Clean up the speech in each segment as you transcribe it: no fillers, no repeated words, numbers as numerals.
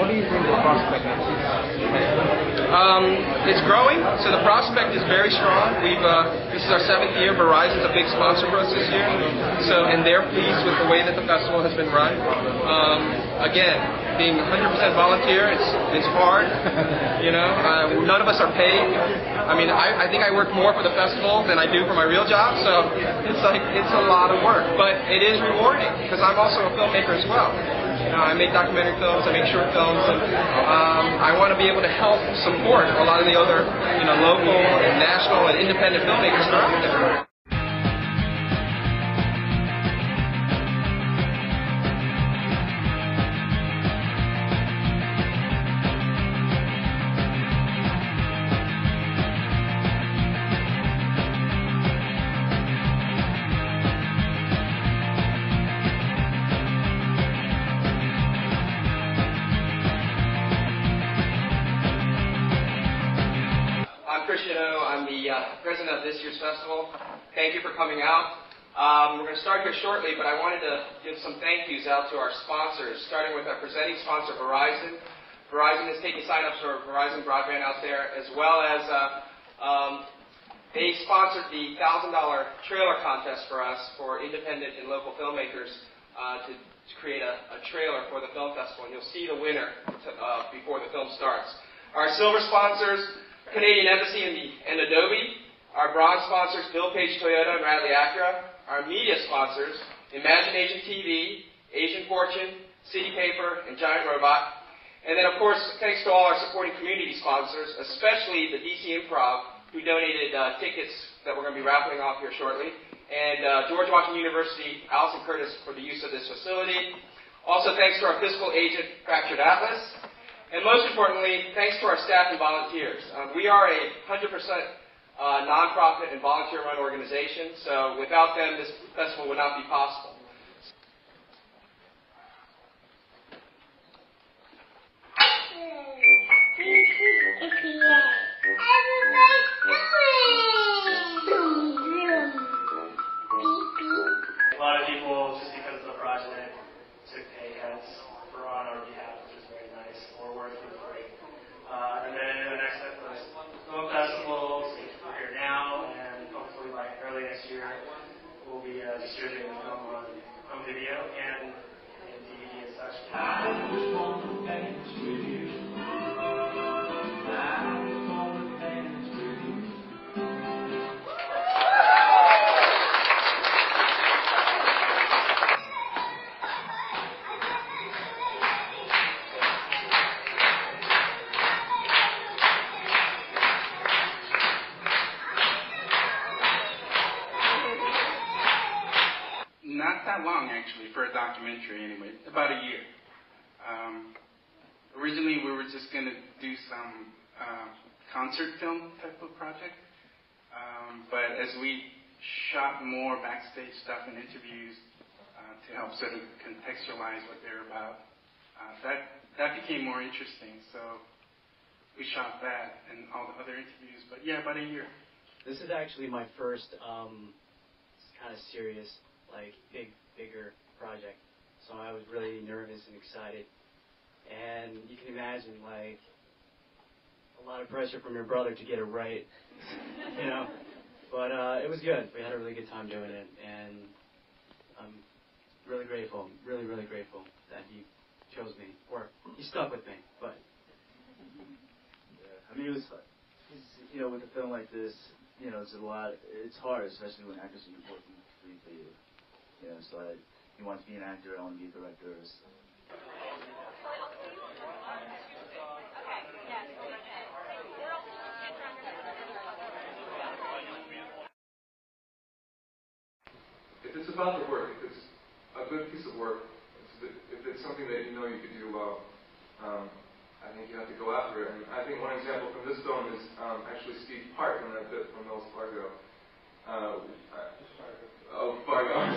What do you think the prospect is? It's growing, so the prospect is very strong. This is our 7th year. Verizon's a big sponsor for us this year, and they're pleased with the way that the festival has been run. Again, being 100% volunteer, it's hard. None of us are paid. I mean, I think I work more for the festival than I do for my real job, so it's a lot of work, but it is rewarding because I'm also a filmmaker as well. I make documentary films, I make short films, and I want to be able to help support a lot of the other, local and national and independent filmmakers that are out there. I'm the president of this year's festival. Thank you for coming out. We're going to start here shortly, but I wanted to give some thank yous out to our sponsors, starting with our presenting sponsor, Verizon. Verizon is taking sign-ups for Verizon Broadband out there, as well as they sponsored the $1,000 trailer contest for us for independent and local filmmakers to create a trailer for the film festival, and you'll see the winner before the film starts. Our silver sponsors, Canadian Embassy and Adobe. Our bronze sponsors, Bill Page Toyota and Radley Acura. Our media sponsors, Imagination TV, Asian Fortune, City Paper, and Giant Robot. And then, of course, thanks to all our supporting community sponsors, especially the DC Improv, who donated tickets that we're going to be raffling off here shortly, and George Washington University, Allison Curtis, for the use of this facility. Also, thanks to our fiscal agent, Fractured Atlas. And most importantly, thanks to our staff and volunteers. We are a 100% nonprofit and volunteer-run organization, so without them, this festival would not be possible. A lot of people, just because of the project, took pay cuts for on our behalf, which is very nice. We're working for free. And then the next step was film festivals. We're here now, and hopefully by early next year, we'll be distributing the film on video and DVD and such. I just want to dance with you. Not that long, actually, for a documentary anyway, about a year. Originally, we were just going to do some concert film type of project, but as we shot more backstage stuff and interviews to help sort of contextualize what they're about, that became more interesting, so we shot that and all the other interviews, but yeah, about a year. This is actually my first kind of serious, bigger project. So I was really nervous and excited. And you can imagine, a lot of pressure from your brother to get it right, But it was good. We had a really good time doing it. And I'm really grateful, really, really grateful that he chose me. Or he stuck with me, but. Yeah, I mean, with a film like this, it's a lot. It's hard, especially when actors are working free for you. So he wants to be an actor, I want to be a director. If it's about the work, if it's a good piece of work, if it's something that you could do well, I think you have to go after it. And I think one example from this film is actually Steve Park in that bit from Wells Fargo. Fargo. I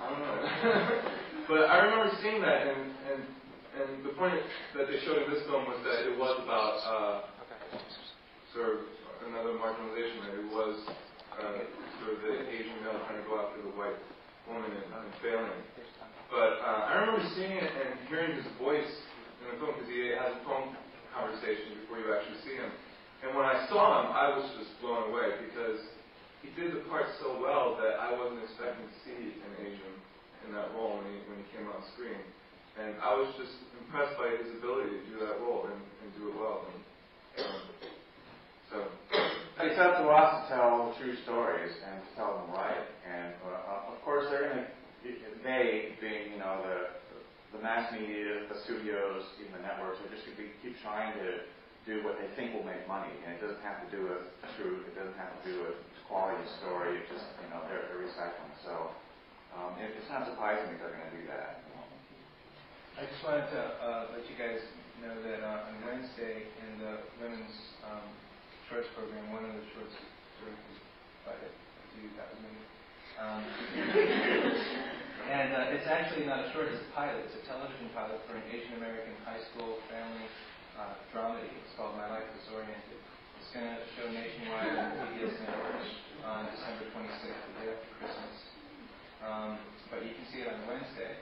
don't know. But I remember seeing that, and the point that they showed in this film was that it was about sort of another marginalization, that it was sort of the Asian male trying to go after the white woman and failing. But I remember seeing it and hearing his voice in the film because he has a phone conversation before you actually see him. And when I saw him, I was just blown away because he did the part so well that I wasn't expecting to see an Asian in that role when he came on screen. And I was just impressed by his ability to do that role and do it well. So it's up to us to tell the true stories and to tell them right. And of course, they're going to, they being, the mass media, the studios, even the networks, are just going to keep trying to do what they think will make money. And it doesn't have to do with truth. It doesn't have to do with quality of story. It's just, they're recycling. So it's not surprising that they're going to do that. I just wanted to let you guys know that on Wednesday in the women's shorts program, one of the shorts is directed by the dude that was me. And it's actually not a short, it's a pilot. It's a television pilot for an Asian American high school family dramedy. It's called My Life Disoriented. It's going to show nationwide on PBS Network on December 26th, the day after Christmas. But you can see it on Wednesday.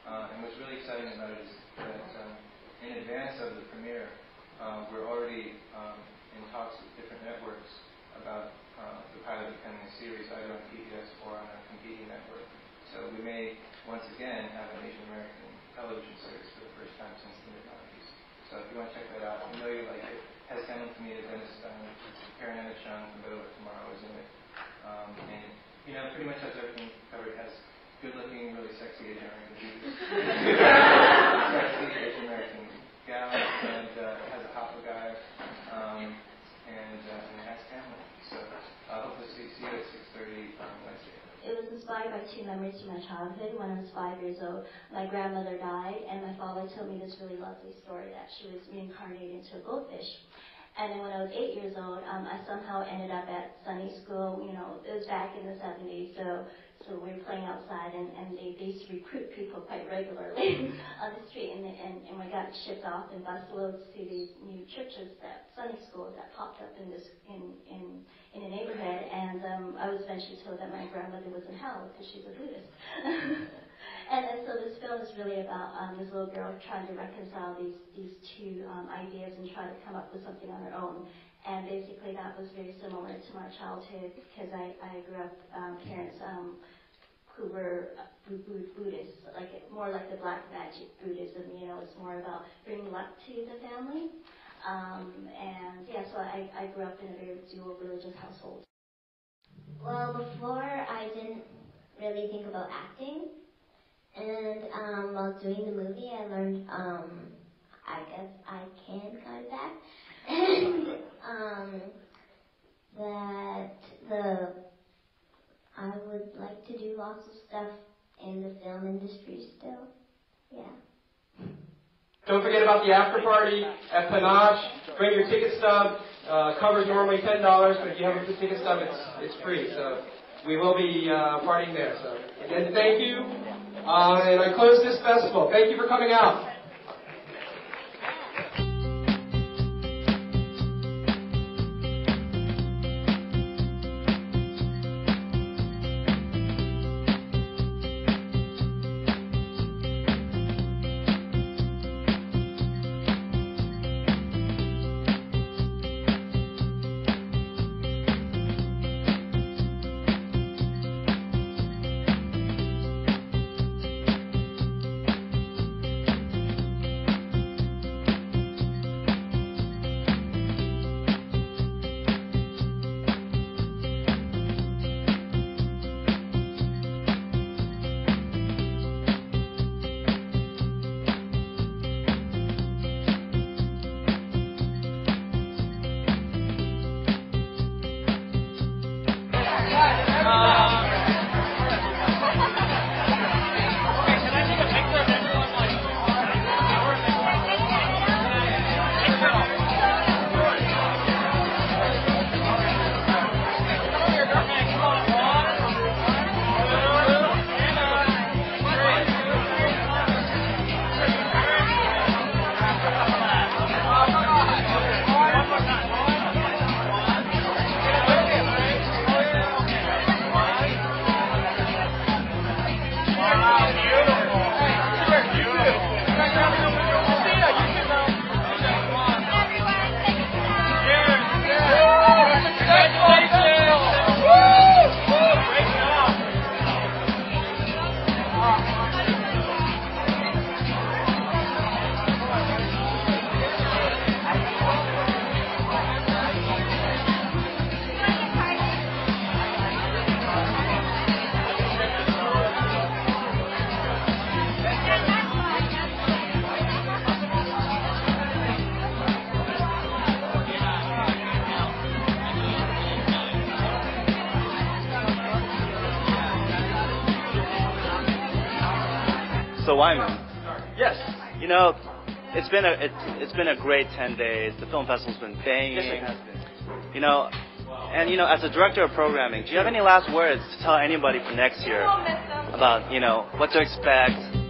And what's really exciting about it is that in advance of the premiere, we're already in talks with different networks about the pilot becoming a series either on PBS or on a competing network. So we may once again have an Asian American television series for the first time since the mid-90s. So if you want to check that out, I know you like it. Has Hamilton Media, Dennis Stein, Karen Anna Chung from Better Luck Tomorrow is in it. And pretty much has everything covered. It has good-looking, really sexy Asian American dudes. Sexy Asian American gal, and it has a hopper guy, and it has Hamlet. So I hope to see you at 6:30 on Wednesday. It was inspired by two memories from my childhood. When I was 5 years old, my grandmother died, and my father told me this really lovely story that she was reincarnated into a goldfish. And then when I was 8 years old, I somehow ended up at Sunday school. It was back in the 70s, so we were playing outside, and they used to recruit people quite regularly on the street, and we got shipped off in busloads to these new churches, that Sunday schools that popped up in a neighborhood, and I was eventually told that my grandmother was in hell because she's a Buddhist. And so this film is really about this little girl trying to reconcile these two ideas and try to come up with something on her own. And basically that was very similar to my childhood because I grew up parents who were Buddhists, more like the black magic Buddhism. It's more about bringing luck to the family. So I grew up in a very dual religious household. Well, before I didn't really think about acting. And while doing the movie, I learned, I guess I can kind of act. And that I would like to do lots of stuff in the film industry still. Yeah. Don't forget about the after party at Panache. Bring your ticket stub. Cover's normally $10, but if you have a ticket stub, it's free. So we will be partying there. So again, thank you. And I close this festival. Thank you for coming out. So Wyman. Yes. You know, it's been a great 10 days. The film festival's been banging. Yes, it has been. You know, and you know, as a director of programming, do you have any last words to tell anybody for next year about, you know, what to expect,